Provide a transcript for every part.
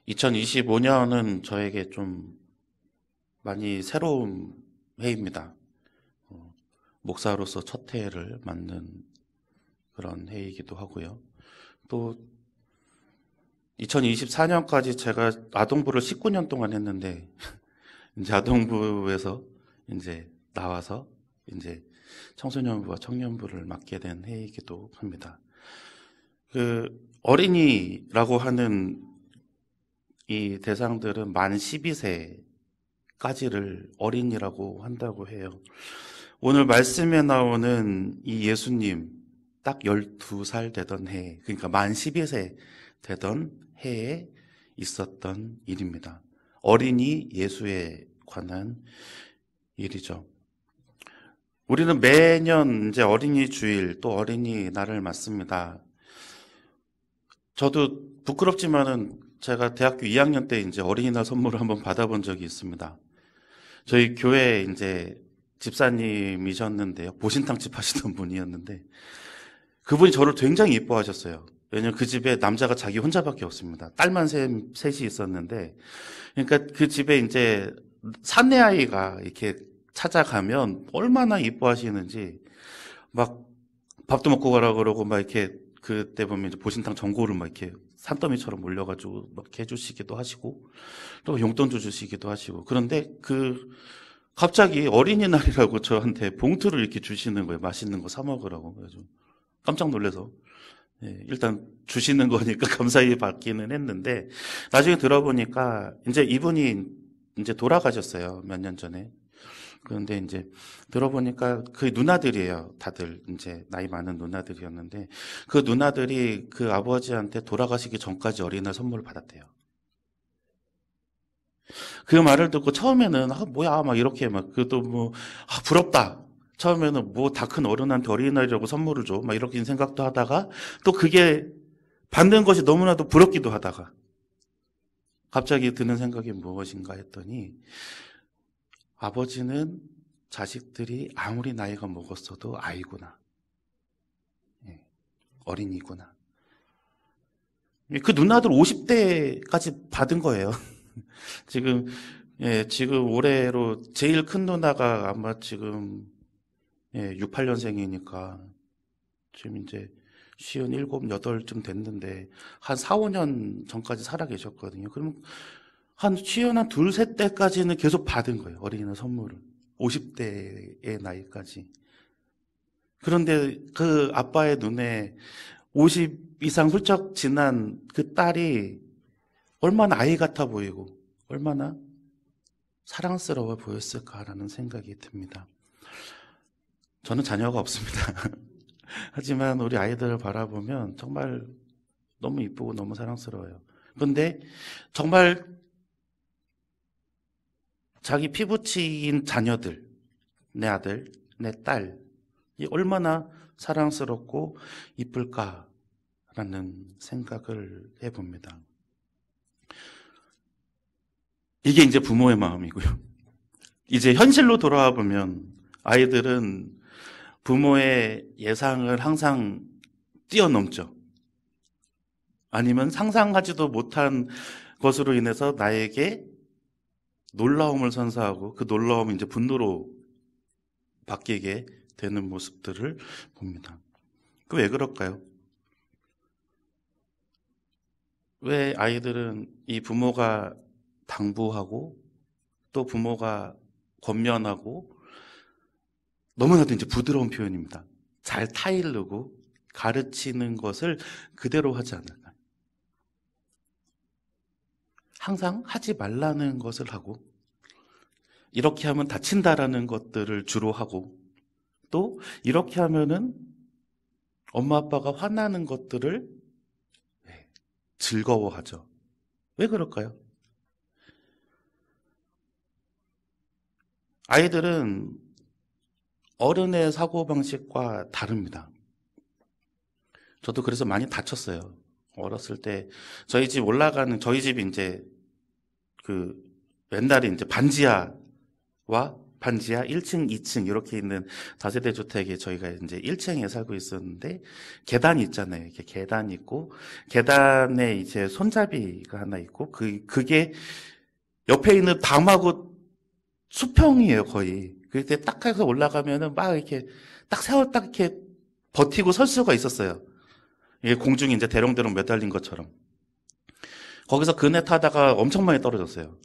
2025년은 저에게 좀 많이 새로운 해입니다. 목사로서 첫 해를 맞는 그런 해이기도 하고요. 또 2024년까지 제가 아동부를 19년 동안 했는데 이제 아동부에서 이제 나와서 이제 청소년부와 청년부를 맡게 된 해이기도 합니다. 그 어린이라고 하는 이 대상들은 만 12세까지를 어린이라고 한다고 해요. 오늘 말씀에 나오는 이 예수님 딱 12살 되던 해, 그러니까 만 12세 되던 해에 있었던 일입니다. 어린이 예수에 관한 일이죠. 우리는 매년 이제 어린이 주일 또 어린이 날을 맞습니다. 저도 부끄럽지만은 제가 대학교 2학년 때 이제 어린이날 선물을 한번 받아본 적이 있습니다. 저희 교회 이제 집사님이셨는데요. 보신탕집 하시던 분이었는데 그분이 저를 굉장히 이뻐하셨어요. 왜냐면 그 집에 남자가 자기 혼자밖에 없습니다. 딸만 셋이 있었는데, 그러니까 그 집에 이제 사내 아이가 이렇게 찾아가면 얼마나 이뻐하시는지 막 밥도 먹고 가라 그러고 막 이렇게 그때 보면 이제 보신탕 전골을 막 이렇게 산더미처럼 올려가지고 막 해주시기도 하시고 또 용돈도 주시기도 하시고 그런데 갑자기 어린이날이라고 저한테 봉투를 이렇게 주시는 거예요. 맛있는 거 사 먹으라고. 그래서 깜짝 놀라서 일단 주시는 거니까 감사히 받기는 했는데 나중에 들어보니까 이제 이분이 이제 돌아가셨어요. 몇 년 전에. 그런데 이제 들어보니까 그 누나들이에요. 다들 이제 나이 많은 누나들이었는데 그 누나들이 그 아버지한테 돌아가시기 전까지 어린이날 선물을 받았대요. 그 말을 듣고 처음에는 뭐야 막 이렇게 막 그것도 뭐 부럽다. 처음에는 뭐 다 큰 어른한테 어린이날이라고 선물을 줘. 막 이렇게 생각도 하다가 또 그게 받는 것이 너무나도 부럽기도 하다가 갑자기 드는 생각이 무엇인가 했더니 아버지는 자식들이 아무리 나이가 먹었어도 아이구나. 어린이구나. 그 누나들 50대까지 받은 거예요. 지금 지금 올해로 제일 큰 누나가 아마 지금 6, 8년생이니까 지금 이제 57, 8쯤 됐는데 한 4, 5년 전까지 살아 계셨거든요. 그럼 한 52, 3대까지는 계속 받은 거예요. 어린이날 선물을. 50대의 나이까지. 그런데 그 아빠의 눈에 50 이상 훌쩍 지난 그 딸이 얼마나 아이 같아 보이고 얼마나 사랑스러워 보였을까라는 생각이 듭니다. 저는 자녀가 없습니다. 하지만 우리 아이들을 바라보면 정말 너무 이쁘고 너무 사랑스러워요. 그런데 정말 자기 피부치인 자녀들, 내 아들, 내 딸이 얼마나 사랑스럽고 이쁠까라는 생각을 해봅니다. 이게 이제 부모의 마음이고요. 이제 현실로 돌아와 보면 아이들은 부모의 예상을 항상 뛰어넘죠. 아니면 상상하지도 못한 것으로 인해서 나에게 놀라움을 선사하고 그 놀라움이 이제 분노로 바뀌게 되는 모습들을 봅니다. 그 왜 그럴까요? 왜 아이들은 이 부모가 당부하고 또 부모가 권면하고 너무나도 이제 부드러운 표현입니다. 잘 타이르고 가르치는 것을 그대로 하지 않을까? 항상 하지 말라는 것을 하고 이렇게 하면 다친다라는 것들을 주로 하고 또 이렇게 하면은 엄마 아빠가 화나는 것들을 즐거워하죠. 왜 그럴까요? 아이들은 어른의 사고방식과 다릅니다. 저도 그래서 많이 다쳤어요. 어렸을 때 저희 집이 이제 그 옛날에 이제 반지하와 반지하 1층, 2층 이렇게 있는 다세대 주택에 저희가 이제 1층에 살고 있었는데 계단이 있잖아요. 이렇게 계단이 있고 계단에 이제 손잡이가 하나 있고 그게 옆에 있는 담하고 수평이에요, 거의. 그때 딱 해서 올라가면은 막 이렇게 딱 이렇게 버티고 설 수가 있었어요. 이게 공중에 이제 대롱대롱 매달린 것처럼. 거기서 그네 타다가 엄청 많이 떨어졌어요.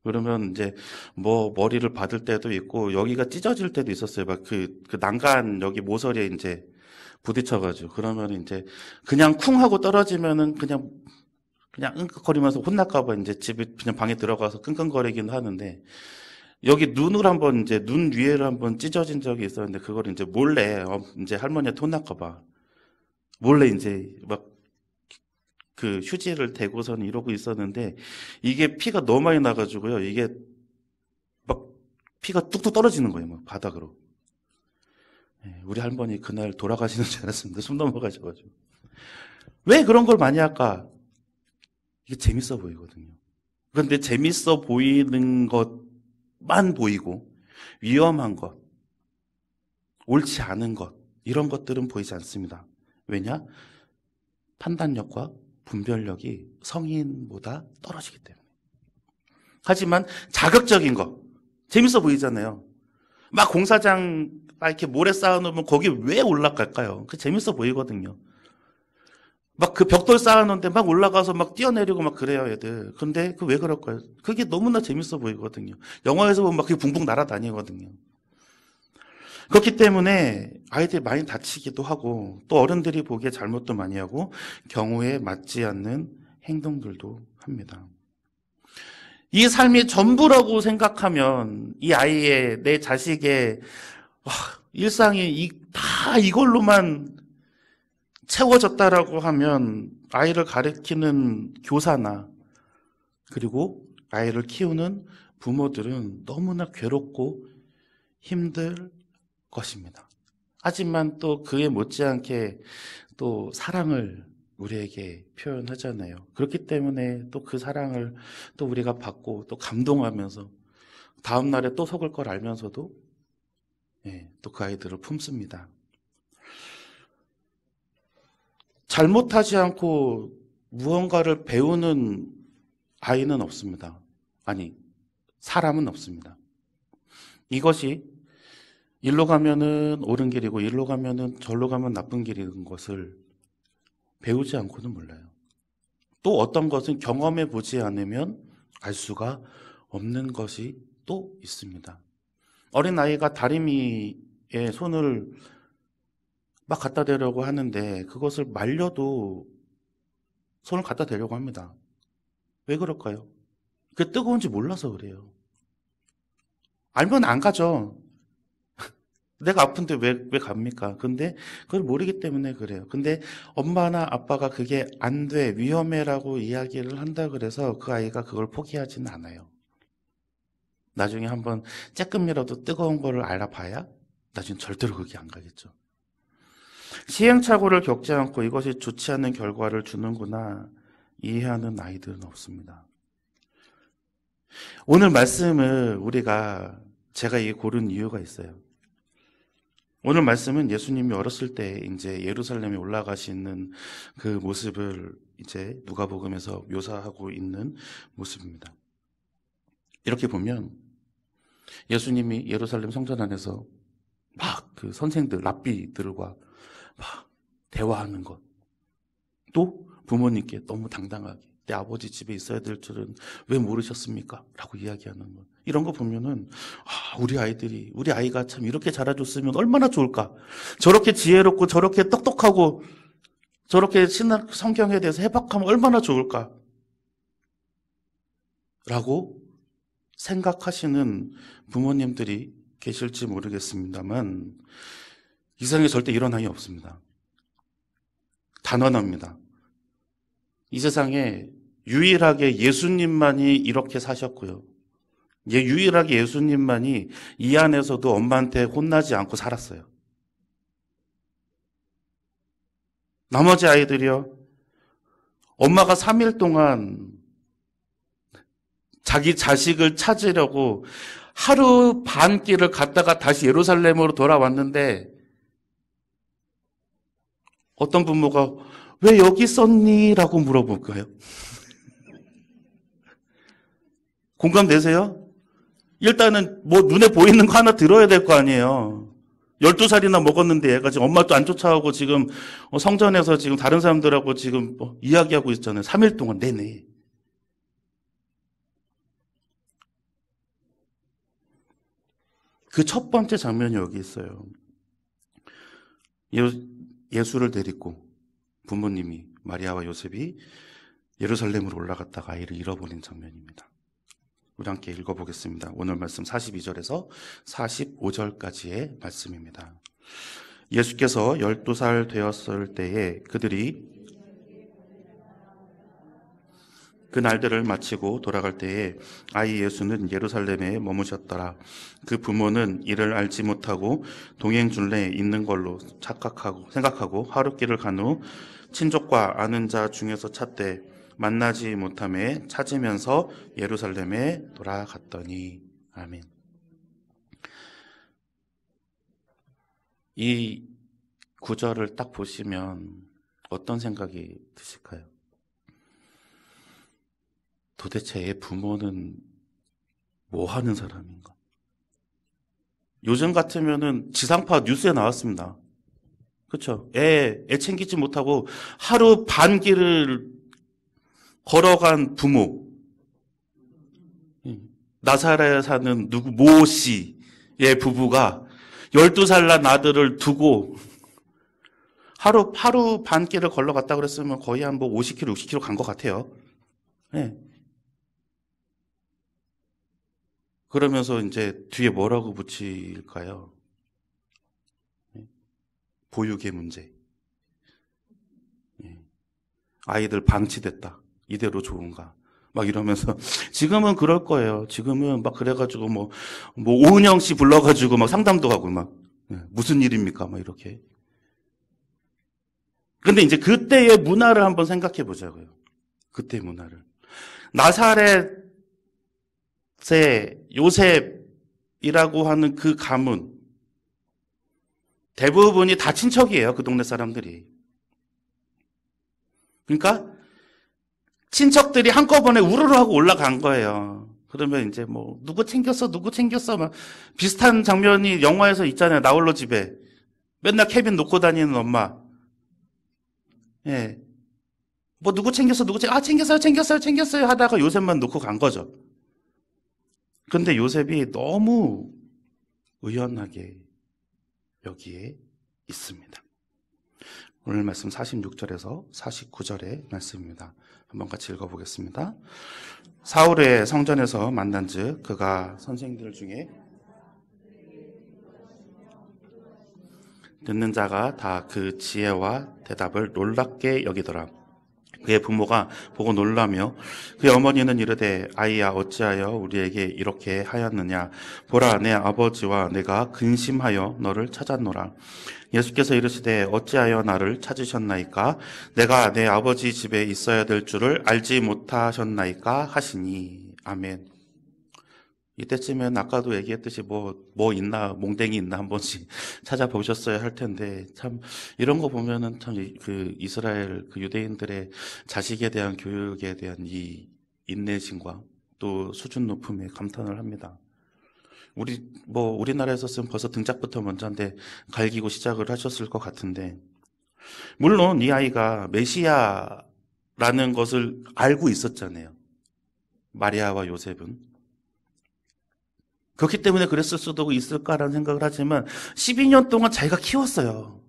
그러면 이제 뭐 머리를 받을 때도 있고 여기가 찢어질 때도 있었어요. 막 그 난간 여기 모서리에 이제 부딪혀가지고 그러면 이제 그냥 쿵 하고 떨어지면은 그냥 응긋거리면서 혼날까봐 이제 집에 그냥 방에 들어가서 끙끙거리긴 하는데 여기 눈을 한번 이제 눈 위에를 한번 찢어진 적이 있었는데 그걸 이제 몰래 이제 할머니한테 혼날까봐 몰래 이제 막 그 휴지를 대고서는 이러고 있었는데 이게 피가 너무 많이 나가지고요. 이게 막 피가 뚝뚝 떨어지는 거예요. 막 바닥으로. 우리 할머니 그날 돌아가시는 줄 알았습니다. 숨 넘어가셔가지고. 왜 그런 걸 많이 할까? 이게 재밌어 보이거든요. 그런데 재밌어 보이는 것만 보이고 위험한 것, 옳지 않은 것 이런 것들은 보이지 않습니다. 왜냐? 판단력과 분별력이 성인보다 떨어지기 때문에. 하지만 자극적인 거 재밌어 보이잖아요. 막 공사장 막 이렇게 모래 쌓아놓으면 거기 왜 올라갈까요? 그 재밌어 보이거든요. 막 그 벽돌 쌓아놓는데 막 올라가서 막 뛰어내리고 막 그래요, 애들. 근데 그 왜 그럴까요? 그게 너무나 재밌어 보이거든요. 영화에서 보면 막 그게 붕붕 날아다니거든요. 그렇기 때문에 아이들이 많이 다치기도 하고 또 어른들이 보기에 잘못도 많이 하고 경우에 맞지 않는 행동들도 합니다. 이 삶이 전부라고 생각하면 이 아이의 내 자식의 일상이 다 이걸로만 채워졌다라고 하면 아이를 가르치는 교사나 그리고 아이를 키우는 부모들은 너무나 괴롭고 힘들 것입니다. 하지만 또 그에 못지않게 또 사랑을 우리에게 표현하잖아요. 그렇기 때문에 또 그 사랑을 또 우리가 받고 또 감동하면서 다음 날에 또 속을 걸 알면서도 또 그 아이들을 품습니다. 잘못하지 않고 무언가를 배우는 아이는 없습니다. 아니, 사람은 없습니다. 이것이 일로 가면은 옳은 길이고 일로 가면은 절로 가면 나쁜 길인 것을 배우지 않고는 몰라요. 또 어떤 것은 경험해 보지 않으면 알 수가 없는 것이 또 있습니다. 어린아이가 다리미에 손을 막 갖다 대려고 하는데 그것을 말려도 손을 갖다 대려고 합니다. 왜 그럴까요? 그게 뜨거운지 몰라서 그래요. 알면 안 가죠. 내가 아픈데 왜 갑니까? 근데 그걸 모르기 때문에 그래요. 근데 엄마나 아빠가 그게 안 돼, 위험해라고 이야기를 한다 그래서 그 아이가 그걸 포기하지는 않아요. 나중에 한번 조금이라도 뜨거운 거를 알아봐야 나중에 절대로 그게 안 가겠죠. 시행착오를 겪지 않고 이것이 좋지 않은 결과를 주는구나 이해하는 아이들은 없습니다. 오늘 말씀을 제가 이 고른 이유가 있어요. 오늘 말씀은 예수님이 어렸을 때 이제 예루살렘에 올라가시는 그 모습을 이제 누가복음에서 묘사하고 있는 모습입니다. 이렇게 보면 예수님이 예루살렘 성전 안에서 막 그 선생들, 랍비들과 막 대화하는 것, 또 부모님께 너무 당당하게 내 아버지 집에 있어야 될 줄은 왜 모르셨습니까? 라고 이야기하는 것. 이런 거 보면은 우리 아이가 참 이렇게 자라줬으면 얼마나 좋을까. 저렇게 지혜롭고 저렇게 똑똑하고 저렇게 성경에 대해서 해박하면 얼마나 좋을까. 라고 생각하시는 부모님들이 계실지 모르겠습니다만 이 세상에 절대 이런 아이 없습니다. 단언합니다. 이 세상에 유일하게 예수님만이 이렇게 사셨고요. 유일하게 예수님만이 이 안에서도 엄마한테 혼나지 않고 살았어요. 나머지 아이들이요. 엄마가 3일 동안 자기 자식을 찾으려고 하루 반 길을 갔다가 다시 예루살렘으로 돌아왔는데 어떤 부모가 왜 여기 있었니? 라고 물어볼까요? 공감되세요? 일단은 뭐 눈에 보이는 거 하나 들어야 될 거 아니에요. 12살이나 먹었는데 얘가 지금 엄마 또 안 쫓아오고 지금 성전에서 지금 다른 사람들하고 지금 이야기하고 있잖아요. 3일 동안 내내. 그 첫 번째 장면이 여기 있어요. 예수를 데리고 부모님이 마리아와 요셉이 예루살렘으로 올라갔다가 아이를 잃어버린 장면입니다. 우리 함께 읽어보겠습니다. 오늘 말씀 42절에서 45절까지의 말씀입니다. 예수께서 12살 되었을 때에 그들이 그 날들을 마치고 돌아갈 때에 아이 예수는 예루살렘에 머무셨더라. 그 부모는 이를 알지 못하고 동행줄내에 있는 걸로 생각하고 하룻길을 간 후 친족과 아는 자 중에서 찾되 만나지 못함에 찾으면서 예루살렘에 돌아갔더니. 아멘. 이 구절을 딱 보시면 어떤 생각이 드실까요? 도대체 애 부모는 뭐 하는 사람인가? 요즘 같으면은 지상파 뉴스에 나왔습니다. 그렇죠? 애 챙기지 못하고 하루 반 길을 걸어간 부모. 나사렛에 사는 누구 모 씨의 부부가 12살 난 아들을 두고 하루 반 길을 걸어갔다 그랬으면 거의 한 뭐 50km, 60km 간 것 같아요. 네. 그러면서 이제 뒤에 뭐라고 붙일까요? 보육의 문제. 아이들 방치됐다. 이대로 좋은가. 막 이러면서 지금은 그럴 거예요. 지금은 막 그래가지고 뭐 오은영 씨 불러가지고 막 상담도 하고 막 무슨 일입니까? 막 이렇게. 근데 이제 그때의 문화를 한번 생각해 보자고요. 그때의 문화를. 나사렛의 요셉이라고 하는 그 가문 대부분이 다 친척이에요. 그 동네 사람들이. 그러니까 친척들이 한꺼번에 우르르 하고 올라간 거예요. 그러면 이제 뭐 누구 챙겼어 막 비슷한 장면이 영화에서 있잖아요. 나홀로 집에 맨날 케빈 놓고 다니는 엄마. 예. 뭐 누구 챙겼어 챙겼어요 하다가 요셉만 놓고 간 거죠. 근데 요셉이 너무 의연하게 여기에 있습니다. 오늘 말씀 46절에서 49절의 말씀입니다. 한번 같이 읽어보겠습니다. 사울의 성전에서 만난즉 그가 선생들 중에 듣는 자가 다 그 지혜와 대답을 놀랍게 여기더라. 그의 부모가 보고 놀라며 그의 어머니는 이르되 아이야 어찌하여 우리에게 이렇게 하였느냐 보라 내 아버지와 내가 근심하여 너를 찾았노라. 예수께서 이르시되 어찌하여 나를 찾으셨나이까 내가 내 아버지 집에 있어야 될 줄을 알지 못하셨나이까 하시니. 아멘. 이때쯤엔 아까도 얘기했듯이 뭐 있나, 몽댕이 있나 한 번씩 찾아보셨어야 할 텐데, 참, 이런 거 보면은 참, 그 이스라엘, 그 유대인들의 자식에 대한 교육에 대한 이 인내심과 또 수준 높음에 감탄을 합니다. 우리나라에서 쓰면 벌써 등짝부터 먼저인데, 갈기고 시작을 하셨을 것 같은데, 물론 이 아이가 메시아라는 것을 알고 있었잖아요. 마리아와 요셉은. 그렇기 때문에 그랬을 수도 있을까라는 생각을 하지만 12년 동안 자기가 키웠어요.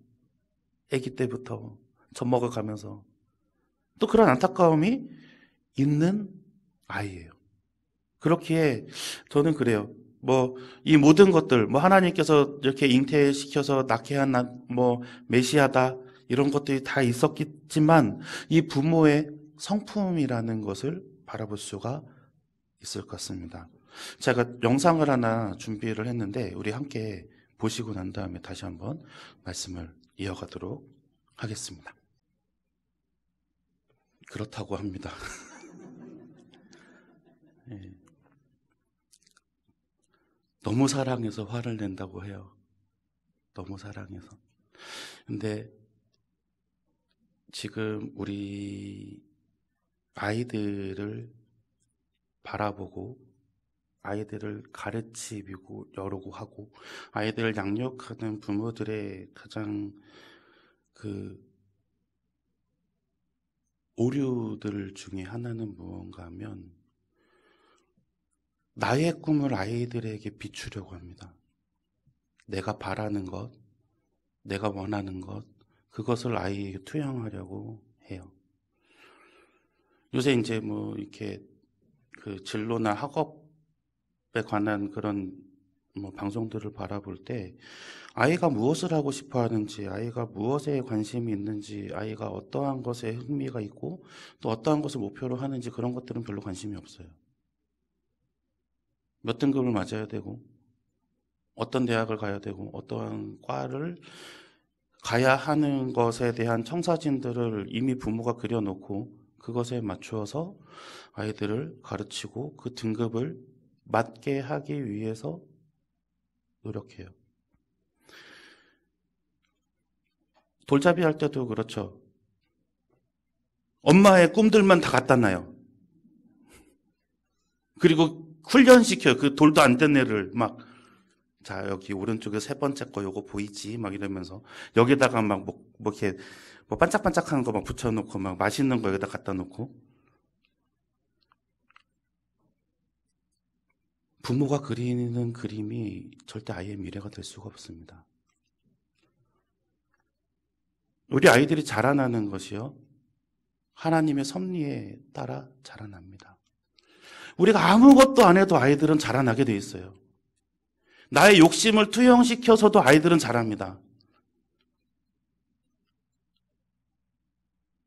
아기 때부터 젖먹어 가면서. 또 그런 안타까움이 있는 아이예요. 그렇기에 저는 그래요. 이 모든 것들, 하나님께서 이렇게 잉태시켜서 낳게 한 메시아다 이런 것들이 다 있었겠지만 이 부모의 성품이라는 것을 바라볼 수가 있을 것 같습니다. 제가 영상을 하나 준비를 했는데 우리 함께 보시고 난 다음에 다시 한번 말씀을 이어가도록 하겠습니다. 그렇다고 합니다. 네. 너무 사랑해서 화를 낸다고 해요. 너무 사랑해서. 근데 지금 우리 아이들을 바라보고 아이들을 가르치고 여러고 하고 아이들을 양육하는 부모들의 가장 그 오류들 중에 하나는 무언가 하면 나의 꿈을 아이들에게 비추려고 합니다. 내가 바라는 것, 내가 원하는 것, 그것을 아이에게 투영하려고 해요. 요새 이제 뭐 이렇게 그 진로나 학업에 관한 그런 뭐 방송들을 바라볼 때 아이가 무엇을 하고 싶어 하는지, 아이가 무엇에 관심이 있는지, 아이가 어떠한 것에 흥미가 있고 또 어떠한 것을 목표로 하는지 그런 것들은 별로 관심이 없어요. 몇 등급을 맞아야 되고 어떤 대학을 가야 되고 어떠한 과를 가야 하는 것에 대한 청사진들을 이미 부모가 그려놓고 그것에 맞추어서 아이들을 가르치고 그 등급을 맞게 하기 위해서 노력해요. 돌잡이 할 때도 그렇죠. 엄마의 꿈들만 다 갖다 놔요. 그리고 훈련시켜요. 그 돌도 안 된 애를 막, 자, 여기 오른쪽에 세 번째 거 요거 보이지? 막 이러면서 여기다가 막 뭐 이렇게 뭐 반짝반짝하는 거 막 붙여놓고 막 맛있는 거 여기다 갖다 놓고 부모가 그리는 그림이 절대 아이의 미래가 될 수가 없습니다. 우리 아이들이 자라나는 것이요. 하나님의 섭리에 따라 자라납니다. 우리가 아무것도 안 해도 아이들은 자라나게 돼 있어요. 나의 욕심을 투영시켜서도 아이들은 자랍니다.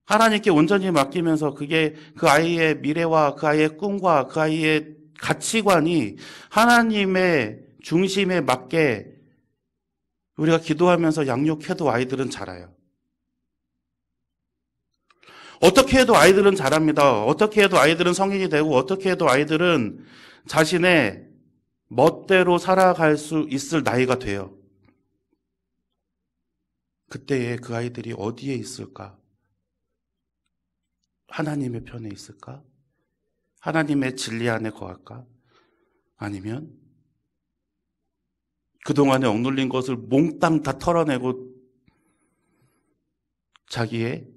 하나님께 온전히 맡기면서 그게 그 아이의 미래와 그 아이의 꿈과 그 아이의 가치관이 하나님의 중심에 맞게 우리가 기도하면서 양육해도 아이들은 자라요. 어떻게 해도 아이들은 자랍니다. 어떻게 해도 아이들은 성인이 되고 어떻게 해도 아이들은 자신의 멋대로 살아갈 수 있을 나이가 돼요. 그때에 그 아이들이 어디에 있을까? 하나님의 편에 있을까? 하나님의 진리 안에 거할까? 아니면 그동안에 억눌린 것을 몽땅 다 털어내고 자기의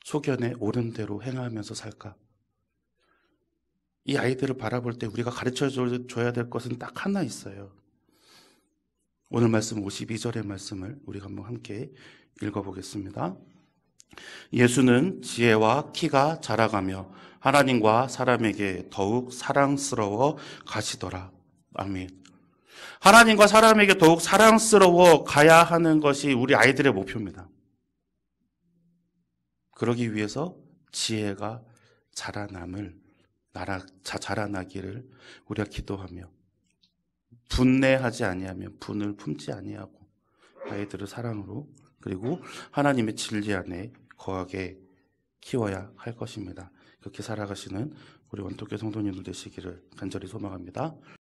소견에 옳은 대로 행하면서 살까? 이 아이들을 바라볼 때 우리가 가르쳐줘야 될 것은 딱 하나 있어요. 오늘 말씀 52절의 말씀을 우리가 한번 함께 읽어보겠습니다. 예수는 지혜와 키가 자라가며 하나님과 사람에게 더욱 사랑스러워 가시더라. 아멘. 하나님과 사람에게 더욱 사랑스러워 가야 하는 것이 우리 아이들의 목표입니다. 그러기 위해서 지혜가 자라나기를 우리가 기도하며 분내하지 아니하며 분을 품지 아니하고 아이들을 사랑으로 그리고 하나님의 진리 안에 거하게 키워야 할 것입니다. 그렇게 살아가시는 우리 원토교 성도님들 되시기를 간절히 소망합니다.